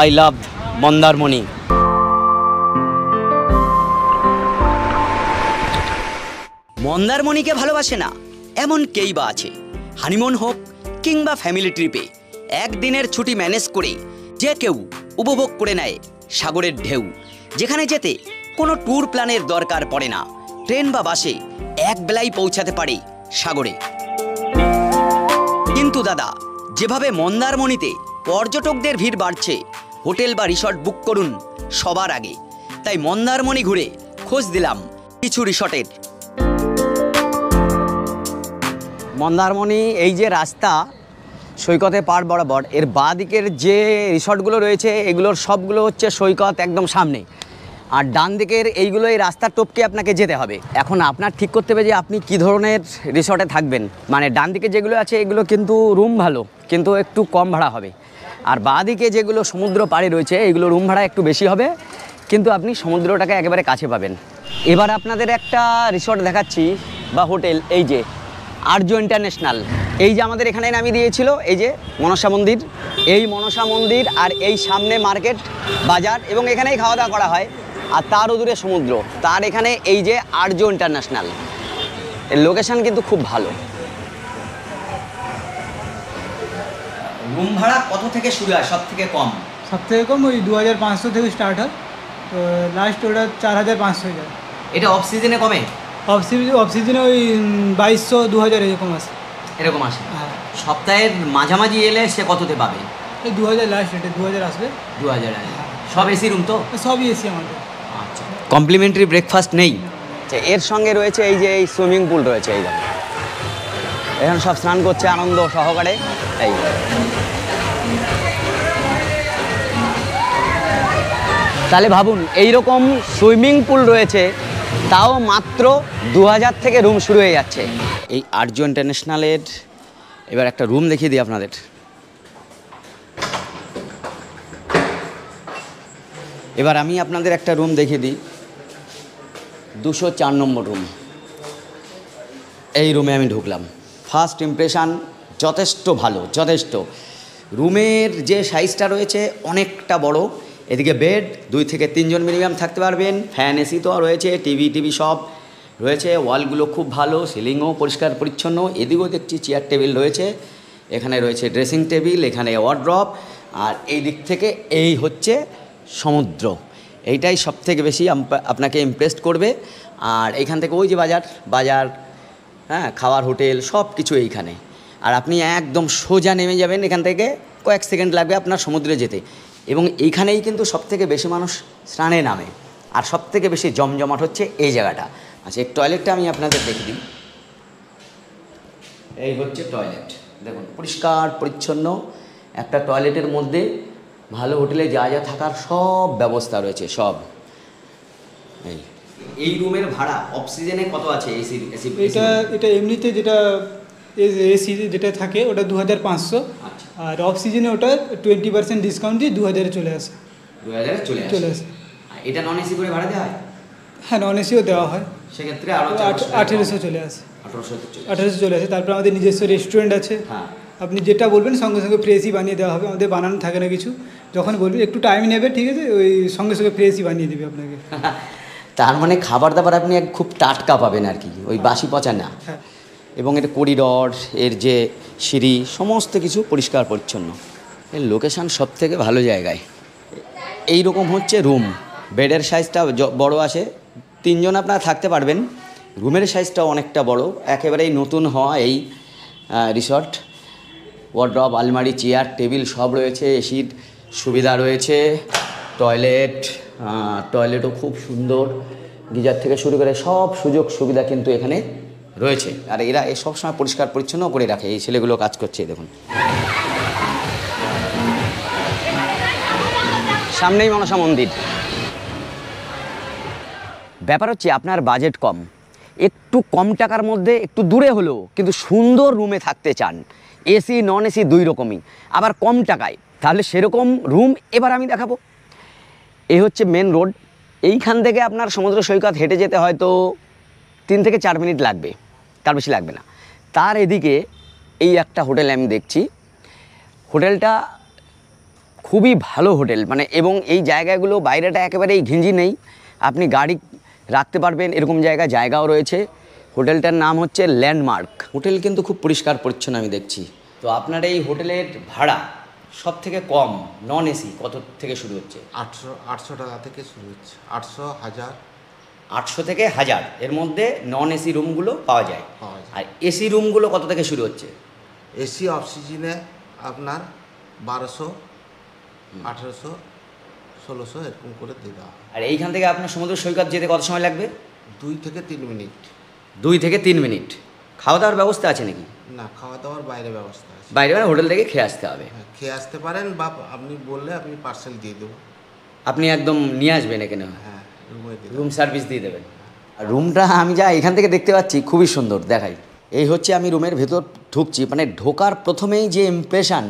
I love Mandarmani. মন্দারমণিকে ভালোবাসে না এমন কেই বা আছে? হানিমুন হোক কিংবা ফ্যামিলি ট্রিপে একদিনের ছুটি ম্যানেজ করে যে কেউ উপভোগ করে নেয় সাগরের ঢেউ, যেখানে যেতে কোনো ট্যুর প্ল্যানের দরকার পড়ে না। ট্রেন বা বাসে এক বেলায় পৌঁছাতে পারে সাগরে। কিন্তু দাদা, যেভাবে মন্দারমণিতে পর্যটকদের ভিড় বাড়ছে, হোটেল বা রিসর্ট বুক করুন সবার আগে। তাই মন্দারমণি ঘুরে খোঁজ দিলাম কিছু রিসর্টের। মন্দারমণি এই যে রাস্তা সৈকতে পাড় বরাবর, এর বাঁ দিকের যে রিসর্টগুলো রয়েছে এগুলোর সবগুলো হচ্ছে সৈকত একদম সামনে, আর ডান দিকের এইগুলো এই রাস্তার টপকে আপনাকে যেতে হবে। এখন আপনার ঠিক করতে হবে যে আপনি কী ধরনের রিসর্টে থাকবেন। মানে ডান দিকে যেগুলো আছে এগুলো কিন্তু রুম ভালো, কিন্তু একটু কম ভাড়া হবে, আর বাঁ দিকে যেগুলো সমুদ্র পাড়ে রয়েছে এগুলো রুম ভাড়া একটু বেশি হবে, কিন্তু আপনি সমুদ্রটাকে একেবারে কাছে পাবেন। এবার আপনাদের একটা রিসর্ট দেখাচ্ছি বা হোটেল, এই যে আর্য ইন্টারন্যাশনাল। এই যে আমাদের এখানে নামিয়ে দিয়েছিল এই যে মনসা মন্দির, এই মনসা মন্দির আর এই সামনে মার্কেট বাজার, এবং এখানেই খাওয়া দাওয়া করা হয়, আর তারও দূরে সমুদ্র। তার এখানে এই যে আর্য ইন্টারন্যাশনাল, এর লোকেশন কিন্তু খুব ভালো। রুম ভাড়া কত থেকে শুরু হয় সব থেকে কম? সব থেকে কম ওই 2500 থেকে স্টার্ট হয়, তো লাস্ট ওটা 4500 হয়ে যায়। এটা অফ সিজনে কমে? অফ সিজনে ওই 2200 2000 এরকম আসে। এরকম আসে? হ্যাঁ। সপ্তাহের মাঝামাঝি এলে সে কততে পাবে? এই 2000 লাস্ট রেটে 2000 আসবে। 2000 সব এসি রুম তো? সবই এসি আমাদের। আচ্ছা, কমপ্লিমেন্টারি ব্রেকফাস্ট নেই? আচ্ছা, এর সঙ্গে রয়েছে এই যে এই সুইমিং পুল রয়েছে, এই দেখো এখানে সব স্নান করছে আনন্দ সহকারে। এই তাহলে ভাবুন, এইরকম সুইমিং পুল রয়েছে, তাও মাত্র 2000 থেকে রুম শুরু হয়ে যাচ্ছে। এই আর্য ইন্টারন্যাশনালের এবার একটা রুম দেখিয়ে দিই আপনাদের। এবার আমি আপনাদের একটা রুম দেখিয়ে দিই, 204 নম্বর রুম। এই রুমে আমি ঢুকলাম, ফার্স্ট ইমপ্রেশন যথেষ্ট ভালো, যথেষ্ট। রুমের যে সাইজটা রয়েছে অনেকটা বড়, এদিকে বেড 2 থেকে 3 জন মিনিমাম থাকতে পারবেন, ফ্যান এসি তো রয়েছে, টিভি সব রয়েছে, ওয়ালগুলো খুব ভালো, সিলিংও পরিষ্কার পরিচ্ছন্ন। এদিকেও দেখছি চেয়ার টেবিল রয়েছে, এখানে রয়েছে ড্রেসিং টেবিল, এখানে ওয়ার্ড্রপ, আর এই দিক থেকে এই হচ্ছে সমুদ্র। এইটাই সব থেকে বেশি আপনাকে ইমপ্রেসড করবে। আর এইখান থেকে ওই যে বাজার, হ্যাঁ, খাওয়ার হোটেল সব কিছু এইখানে। আর আপনি একদম সোজা নেমে যাবেন, এখান থেকে কয়েক সেকেন্ড লাগবে আপনার সমুদ্রে যেতে, এবং এইখানেই কিন্তু সবথেকে বেশি মানুষ স্নানে নামে, আর সবথেকে বেশি জমজমাট হচ্ছে এই জায়গাটা। আচ্ছা, এই টয়লেটটা আমি আপনাদের দেখে দিই। এই হচ্ছে টয়লেট, দেখুন পরিষ্কার পরিচ্ছন্ন একটা টয়লেটের মধ্যে ভালো হোটেলে যা যা থাকার সব ব্যবস্থা রয়েছে সব। এই রুমের ভাড়া অফ সিজনে কত আছে? এসি এটা এমনিতে যেটা এসি যেটা থাকে ওটা 2500, আর অফ সিজনে ওটা 20% ডিসকাউন্ট দিয়ে 2000 চলে আসে। 2000 চলে আসে। এটা নন এসি করে ভাড়া দেওয়া হয়? হ্যাঁ, নন এসিও দেওয়া হয়, সেক্ষেত্রে আরও 1800 চলে আসে। 1800 চলে আসে। তারপর আমাদের নিজস্ব রেস্টুরেন্ট আছে, হ্যাঁ, আপনি যেটা বলবেন সঙ্গে সঙ্গে ফ্রেশই বানিয়ে দেওয়া হবে, আমাদের বানানো থাকে না কিছু। যখন বলবেন একটু টাইম নেবে, ঠিক আছে, ওই সঙ্গে সঙ্গে ফ্রেশই বানিয়ে দেবে আপনাকে। তার মানে খাবার দাবার আপনি খুব টাটকা পাবেন আর কি, ওই বাসি পচা না। হ্যাঁ। এবং এর করিডর, এর যে সিঁড়ি, সমস্ত কিছু পরিষ্কার পরিচ্ছন্ন। এর লোকেশান সব থেকে ভালো জায়গায়। এই রকম হচ্ছে রুম, বেডের সাইজটা বড় আসে, 3 জন আপনারা থাকতে পারবেন। রুমের সাইজটাও অনেকটা বড়, একেবারেই নতুন হওয়া এই রিসর্ট। ওয়ার্ড্রপ, আলমারি, চেয়ার টেবিল সব রয়েছে, এসির সুবিধা রয়েছে, টয়লেটও খুব সুন্দর, গিজার থেকে শুরু করে সব সুযোগ সুবিধা কিন্তু এখানে রয়েছে। আর এরা সবসময় পরিষ্কার পরিচ্ছন্ন করে রাখে, এই ছেলেগুলো কাজ করছে দেখুন। সামনেই মনসা মন্দির। ব্যাপার হচ্ছে আপনার বাজেট কম, একটু কম টাকার মধ্যে একটু দূরে হলেও কিন্তু সুন্দর রুমে থাকতে চান, এসি নন এসি 2 রকমই, আবার কম টাকায়, তাহলে সেরকম রুম এবার আমি দেখাবো। এই হচ্ছে মেন রোড, এইখান থেকে আপনার সমুদ্র সৈকত হেঁটে যেতে হয়তো 3 থেকে 4 মিনিট লাগবে, তার বেশি লাগবে না। তার এদিকে এই একটা হোটেল আমি দেখছি, হোটেলটা খুবই ভালো হোটেল মানে, এবং এই জায়গাগুলো বাইরেটা একেবারেই ঘিঞ্জি নেই, আপনি গাড়ি রাখতে পারবেন এরকম জায়গাও রয়েছে। হোটেলটার নাম হচ্ছে ল্যান্ডমার্ক। হোটেল কিন্তু খুব পরিষ্কার পরিচ্ছন্ন আমি দেখছি। তো আপনার এই হোটেলের ভাড়া সব থেকে কম নন এসি কত থেকে শুরু হচ্ছে? 800 টাকা থেকে শুরু হচ্ছে, 800, 1000। 800 থেকে 1000 এর মধ্যে নন এসি রুমগুলো পাওয়া যায়। আর এসি রুমগুলো কত থেকে শুরু হচ্ছে? এসি অফ সিজনে আপনার 1200, 1800, 1600 এরকম করে দিয়ে দেওয়া। আর এইখান থেকে আপনার সমুদ্র সৈকত যেতে কত সময় লাগবে? 2 থেকে 3 মিনিট। 2 থেকে 3 মিনিট। খাওয়া দাওয়ার ব্যবস্থা আছে নাকি? না, খাওয়া দাওয়ার বাইরে ব্যবস্থা আছে। বাইরে মানে হোটেল থেকে খেয়ে আসতে হবে? হ্যাঁ, খেয়ে আসতে পারেন, বা আপনি বললে আপনি পার্সেল দিয়ে দেবো। আপনি একদম নিয়ে আসবেন এখানে? হ্যাঁ, রুমে দিয়ে রুম সার্ভিস দিয়ে দেবেন। আর রুমটা আমি যা এখান থেকে দেখতে পাচ্ছি খুবই সুন্দর, দেখাই। এই হচ্ছে আমি রুমের ভেতর ঢুকছি, মানে ঢোকার প্রথমেই যে ইমপ্রেশন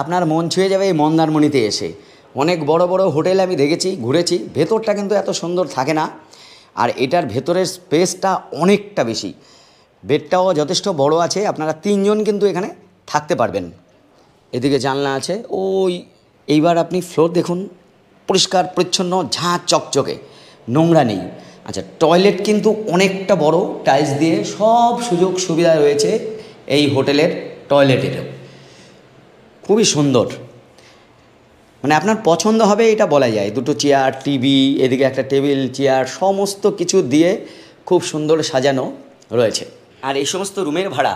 আপনার মন ছুঁয়ে যাবে এই মন্দারমণিতে এসে। অনেক বড় বড় হোটেল আমি দেখেছি, ঘুরেছি, ভেতরটা কিন্তু এত সুন্দর থাকে না। আর এটার ভেতরের স্পেসটা অনেকটা বেশি, বেডটাও যথেষ্ট বড় আছে, আপনারা 3 জন কিন্তু এখানে থাকতে পারবেন। এদিকে জানলা আছে। এইবার আপনি ফ্লোর দেখুন, পরিষ্কার পরিচ্ছন্ন, ঝাঁ চকচকে, নোংরা নেই। আচ্ছা, টয়লেট কিন্তু অনেকটা বড়, টাইলস দিয়ে, সব সুযোগ সুবিধা রয়েছে এই হোটেলের টয়লেটেরও। খুবই সুন্দর, মানে আপনার পছন্দ হবে এটা বলা যায়। 2টো চেয়ার, টিভি, এদিকে একটা টেবিল, চেয়ার, সমস্ত কিছু দিয়ে খুব সুন্দর সাজানো রয়েছে। আর এই সমস্ত রুমের ভাড়া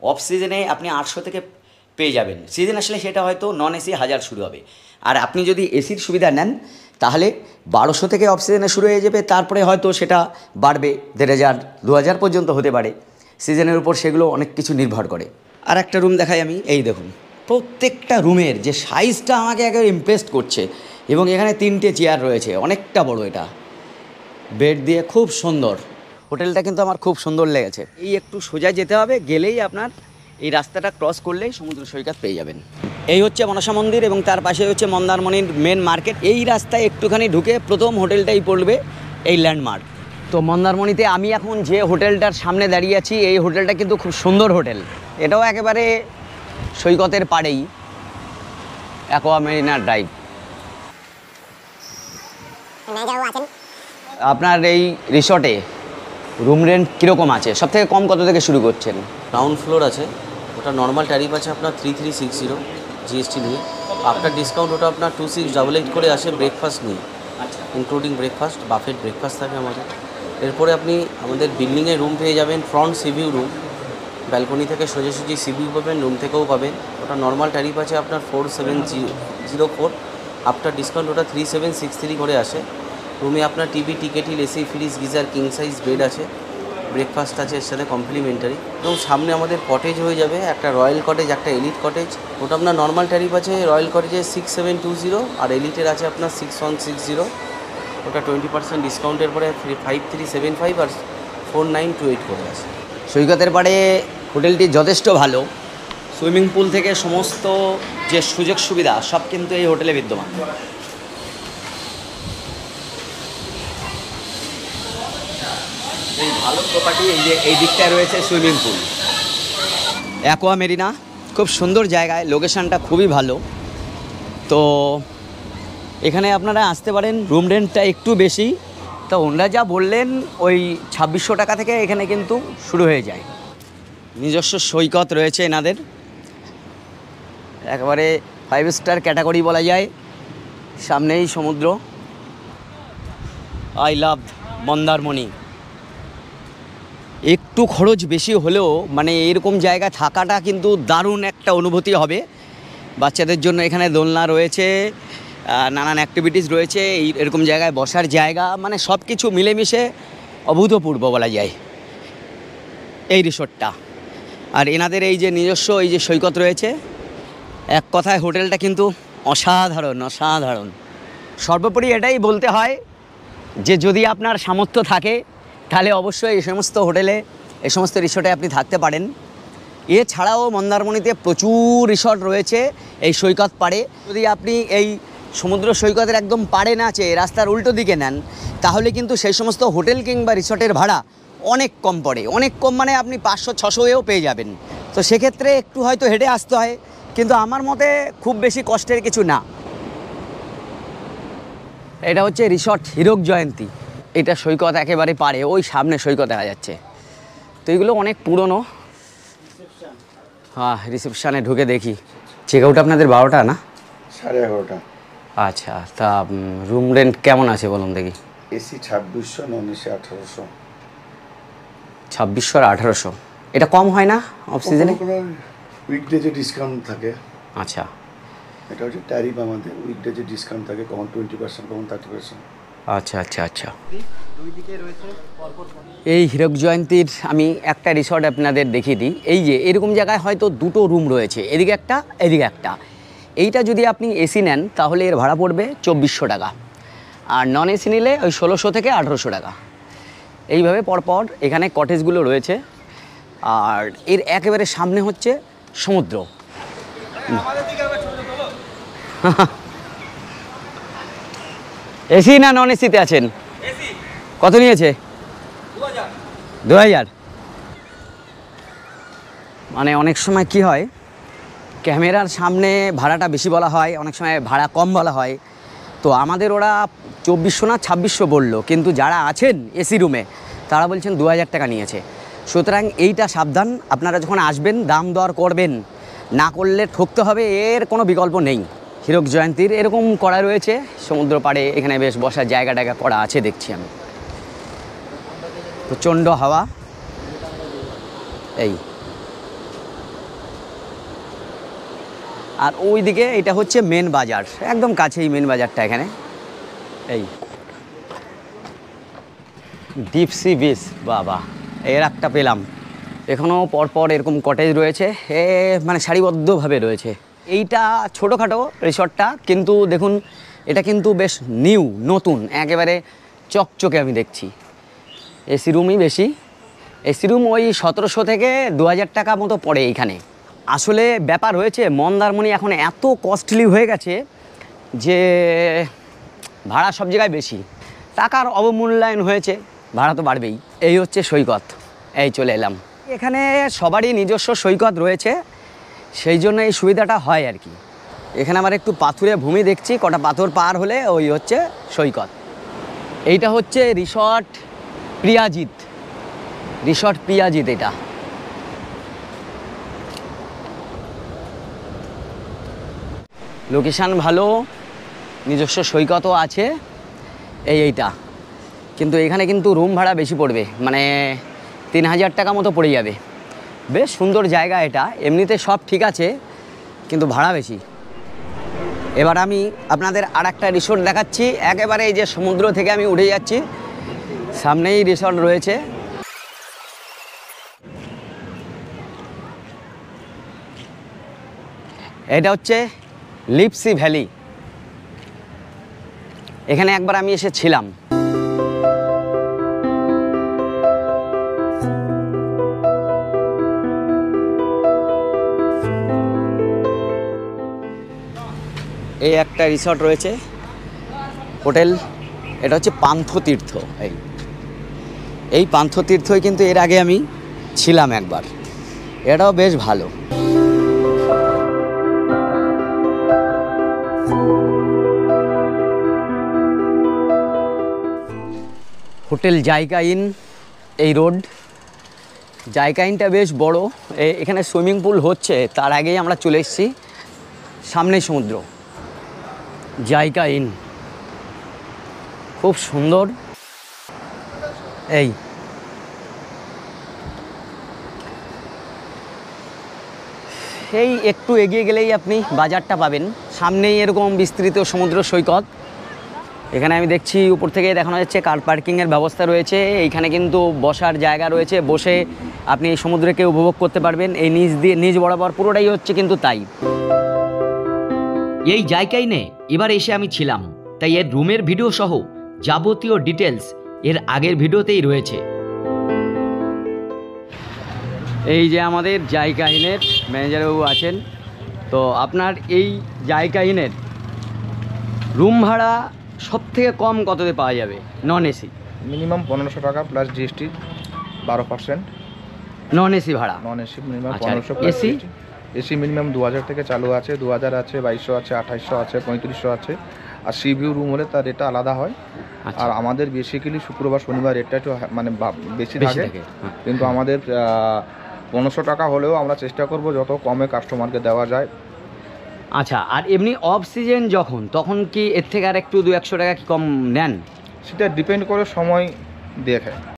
অফ সিজনে আপনি 800 থেকে পেয়ে যাবেন। সিজন আসলে সেটা হয়তো নন এসি 1000 শুরু হবে। আর আপনি যদি এসির সুবিধা নেন তাহলে 1200 থেকে অফ সিজনে শুরু হয়ে যাবে, তারপরে হয়তো সেটা বাড়বে 1500, 2000 পর্যন্ত হতে পারে। সিজনের উপর সেগুলো অনেক কিছু নির্ভর করে। আর একটা রুম দেখাই আমি, এই দেখুন, প্রত্যেকটা রুমের যে সাইজটা আমাকে একেবারে ইমপ্রেস করছে। এবং এখানে 3টে চেয়ার রয়েছে, অনেকটা বড় এটা, বেড দিয়ে, খুব সুন্দর। হোটেলটা কিন্তু আমার খুব সুন্দর লেগেছে। এই একটু সোজা যেতে হবে, গেলেই আপনার এই রাস্তাটা ক্রস করলেই সমুদ্র সৈকত পেয়ে যাবেন। এই হচ্ছে মনসা মন্দির এবং তার পাশে হচ্ছে মন্দারমণির মেন মার্কেট। এই রাস্তায় একটুখানি ঢুকে প্রথম হোটেলটাই পড়বে এই ল্যান্ডমার্ক। তো মন্দারমণিতে আমি এখন যে হোটেলটার সামনে দাঁড়িয়ে আছি, এই হোটেলটা কিন্তু খুব সুন্দর হোটেল। এটাও একেবারে সৈকতের পাড়েই, অ্যাকোয়া মেরিনা ড্রাইভ। আপনার এই রিসর্টে রুম রেন্ট কীরকম আছে? সবথেকে কম কত থেকে শুরু করছেন? গ্রাউন্ড ফ্লোর আছে, ওটা নর্মাল ট্যারিফ আছে আপনার 3360 জিএসটি নিয়ে। আফটার ডিসকাউন্ট ওটা আপনার 2688 করে আসে ব্রেকফাস্ট নিয়ে, ইনক্লুডিং ব্রেকফাস্ট, বাফেট ব্রেকফাস্ট থাকে আমাদের। এরপরে আপনি আমাদের বিল্ডিংয়ে রুম পেয়ে যাবেন, ফ্রন্ট সিভিউ রুম, ব্যালকনি থেকে সোজাসুজি সিভিউ পাবেন, রুম থেকেও পাবেন। ওটা নর্মাল ট্যারিফ আছে আপনার 4704, আফটার ডিসকাউন্ট ওটা 3763 করে আসে। রুমে আপনার TV, tea kettle, AC, fridge, geyser, king size bed আছে, ব্রেকফাস্ট আছে এর সাথে কমপ্লিমেন্টারি। এবং সামনে আমাদের কটেজ হয়ে যাবে, একটা রয়্যাল কটেজ, একটা এলিট কটেজ। ওটা আপনার নর্মাল ট্যারিফ আছে রয়্যাল কটেজে 6720, আর এলিটের আছে আপনার 6160। ওটা 20% ডিসকাউন্টের পরে 5375 আর 4928 করে আছে। সৈকতের পাড়ে হোটেলটি যথেষ্ট ভালো, সুইমিং পুল থেকে সমস্ত যে সুযোগ সুবিধা সব কিন্তু এই হোটেলে বিদ্যমান। এই ভালো প্রপার্টি, এই যে এই দিকটায় রয়েছে সুইমিং পুল, অ্যাকোয়া মেরিনা, খুব সুন্দর জায়গায়, লোকেশানটা খুবই ভালো। তো এখানে আপনারা আসতে পারেন। রুম রেন্টটা একটু বেশি, তো ওনারা যা বললেন ওই 2600 টাকা থেকে এখানে কিন্তু শুরু হয়ে যায়। নিজস্ব সৈকত রয়েছে এনাদের, একেবারে 5 স্টার ক্যাটাগরি বলা যায়। সামনেই সমুদ্র। I love Mandarmani. একটু খরচ বেশি হলেও মানে এরকম জায়গায় থাকাটা কিন্তু দারুণ একটা অনুভূতি হবে। বাচ্চাদের জন্য এখানে দোলনা রয়েছে, নানান অ্যাক্টিভিটিস রয়েছে, এরকম জায়গায় বসার জায়গা, মানে সব কিছু মিলেমিশে অভূতপূর্ব বলা যায় এই রিসোর্টটা। আর এনাদের এই যে নিজস্ব এই যে সৈকত রয়েছে, এক কথায় হোটেলটা কিন্তু অসাধারণ অসাধারণ। সর্বোপরি এটাই বলতে হয় যে যদি আপনার সামর্থ্য থাকে তাহলে অবশ্যই এই সমস্ত হোটেলে, এই সমস্ত রিসোর্টে আপনি থাকতে পারেন। এছাড়াও মন্দারমণিতে প্রচুর রিসর্ট রয়েছে এই সৈকত পাড়ে। যদি আপনি এই সমুদ্র সৈকতের একদম পাড়ে না চেয়ে রাস্তার উল্টো দিকে নেন তাহলে কিন্তু সেই সমস্ত হোটেল কিংবা রিসর্টের ভাড়া অনেক কম পড়ে, অনেক কম, মানে আপনি 500-600-এও পেয়ে যাবেন। তো সেক্ষেত্রে একটু হয়তো হেঁটে আসতে হয়, কিন্তু আমার মতে খুব বেশি কষ্টের কিছু না। এটা হচ্ছে রিসর্ট হীরক জয়ন্তী। এটা সৈকত একেবারে পারে, ওই সামনে সৈকত দেখা যাচ্ছে। তো এগুলো অনেক পুরনো। হ্যাঁ, রিসেপশানে ঢুকে দেখি। চেক আউট আপনাদের 12টা না? 11:30। আচ্ছা, তা রুম রেন্ট কেমন আছে বলুন দেখি। AC 2600, non AC 1800। 2600 আর 1800, এটা কম হয় না অফ সিজনে? উইকডেজে ডিসকাউন্ট থাকে। আচ্ছা, এটা হচ্ছে ট্যারিফ আমাদের, উইকডেজে ডিসকাউন্ট থাকে, কখন 20%, কখন 30%। আচ্ছা আচ্ছা আচ্ছা। এই হীরক জয়ন্তীর আমি একটা রিসর্ট আপনাদের দেখিয়ে দিই। এই যে এরকম জায়গায় হয়তো দুটো রুম রয়েছে, এদিকে একটা এদিকে একটা। এইটা যদি আপনি এসি নেন তাহলে এর ভাড়া পড়বে 2400 টাকা, আর নন এসি নিলে ওই 1600 থেকে 1800 টাকা। এইভাবে পরপর এখানে কটেজগুলো রয়েছে। আর এর একেবারে সামনে হচ্ছে সমুদ্র। এসি না নন এসিতে আছেন? কত নিয়েছে? 2000। মানে অনেক সময় কি হয়, ক্যামেরার সামনে ভাড়াটা বেশি বলা হয়, অনেক সময় ভাড়া কম বলা হয়। তো আমাদের ওরা 2400 না 2600 বললো, কিন্তু যারা আছেন এসি রুমে তারা বলছেন 2000 টাকা নিয়েছে। সুতরাং এইটা সাবধান, আপনারা যখন আসবেন দাম দর করবেন, না করলে ঠকতে হবে, এর কোনো বিকল্প নেই। হীরক জয়ন্তীর এরকম করা রয়েছে সমুদ্র পাড়ে, এখানে বেশ বসার জায়গা টায়গা করা আছে দেখছি আমি। প্রচণ্ড হাওয়া। এই আর ওইদিকে এটা হচ্ছে মেন বাজার, একদম কাছেই মেন বাজারটা এখানে। এই ডিপ সি বিচ, বাবা এর একটা পেলাম। এখনও পরপর এরকম কটেজ রয়েছে, মানে সারিবদ্ধভাবে রয়েছে। এইটা ছোটোখাটো রিসর্টটা, কিন্তু দেখুন এটা কিন্তু বেশ নিউ, নতুন, একেবারে চকচকে আমি দেখছি। এসি রুমই বেশি, এসি রুম ওই 1700 থেকে 2000 টাকা মতো পড়ে এইখানে। আসলে ব্যাপার হয়েছে, মন্দারমণি এখন এত কস্টলি হয়ে গেছে যে ভাড়া সব জায়গায় বেশি, টাকার অবমূল্যায়ন হয়েছে, ভাড়া তো বাড়বেই। এই হচ্ছে সৈকত, এই চলে এলাম। এখানে সবারই নিজস্ব সৈকত রয়েছে, সেই জন্য এই সুবিধাটা হয় আর কি। এখানে আমার একটু পাথুরে ভূমি দেখছি, কটা পাথর পার হলে ওই হচ্ছে সৈকত। এইটা হচ্ছে রিসর্ট প্রিয়াজিৎ, রিসর্ট প্রিয়াজিৎ। এটা লোকেশান ভালো, নিজস্ব সৈকতও আছে। এইটা কিন্তু এখানে কিন্তু রুম ভাড়া বেশি পড়বে, মানে 3000 টাকা মতো পড়ে যাবে। বেশ সুন্দর জায়গা এটা, এমনিতে সব ঠিক আছে কিন্তু ভাড়া বেশি। এবার আমি আপনাদের আর একটা রিসর্ট দেখাচ্ছি, একেবারে এই যে সমুদ্র থেকে আমি উঠে যাচ্ছি, সামনেই রিসর্ট রয়েছে। এটা হচ্ছে লিপসি ভ্যালি। এখানে একবার আমি এসেছিলাম। এই একটা রিসর্ট রয়েছে, হোটেল। এটা হচ্ছে পান্থতীর্থ। এই পান্থতীর্থই কিন্তু এর আগে আমি ছিলাম একবার, এটাও বেশ ভালো। হোটেল জায়কা ইন, এই রোড জায়কা ইনটা বেশ বড়। এখানে সুইমিং পুল হচ্ছে, তার আগেই আমরা চলে এসেছি, সামনেই সমুদ্র। জায়কা ইন খুব সুন্দর। এই একটু এগিয়ে গেলেই আপনি বাজারটা পাবেন, সামনেই এরকম বিস্তৃত সমুদ্র সৈকত। এখানে আমি দেখছি উপর থেকে দেখানো যাচ্ছে কার পার্কিংয়ের ব্যবস্থা রয়েছে। এইখানে কিন্তু বসার জায়গা রয়েছে, বসে আপনি এই সমুদ্রকে উপভোগ করতে পারবেন। এই নিচ বরাবর পুরোটাই হচ্ছে কিন্তু তাই। এই জায়গায় নে এবার এসে আমি ছিলাম, তাই এর রুমের ভিডিও সহ যাবতীয় ডিটেলস এর আগের ভিডিওতেই রয়েছে। এই যে আমাদের জায়কা ইনের ম্যানেজারবাবু আছেন, তো আপনার এই জায়কা ইনের রুম ভাড়া সব থেকে কম কততে পাওয়া যাবে নন এসি? মিনিমাম 1500 টাকা প্লাস জিএসটি 12%। নন এসি ভাড়া? নন এসি মিনিমাম আচ্ছা, 1500 প্লাস এসি? এসি মিনিমাম 2000 থেকে চালু আছে, 2000 আছে, 2200 আছে, 2800 আছে, 3500 আছে, আর সি ভিউ রুম হলে তার রেটটা আলাদা হয়। আচ্ছা। আর আমাদের বেসিক্যালি শুক্রবার শনিবার রেটটা একটু মানে বেশি বেশি থাকে, থাকে, হ্যাঁ। কিন্তু আমাদের 1500 টাকা হলেও আমরা চেষ্টা করব যত কমে কাস্টমারকে দেওয়া যায়। আচ্ছা, আর এমনি অফ সিজন যখন, তখন কি এর থেকে আর একটু 200 টাকা কি কম নেন? সেটা ডিপেন্ড করে সময় দেখে।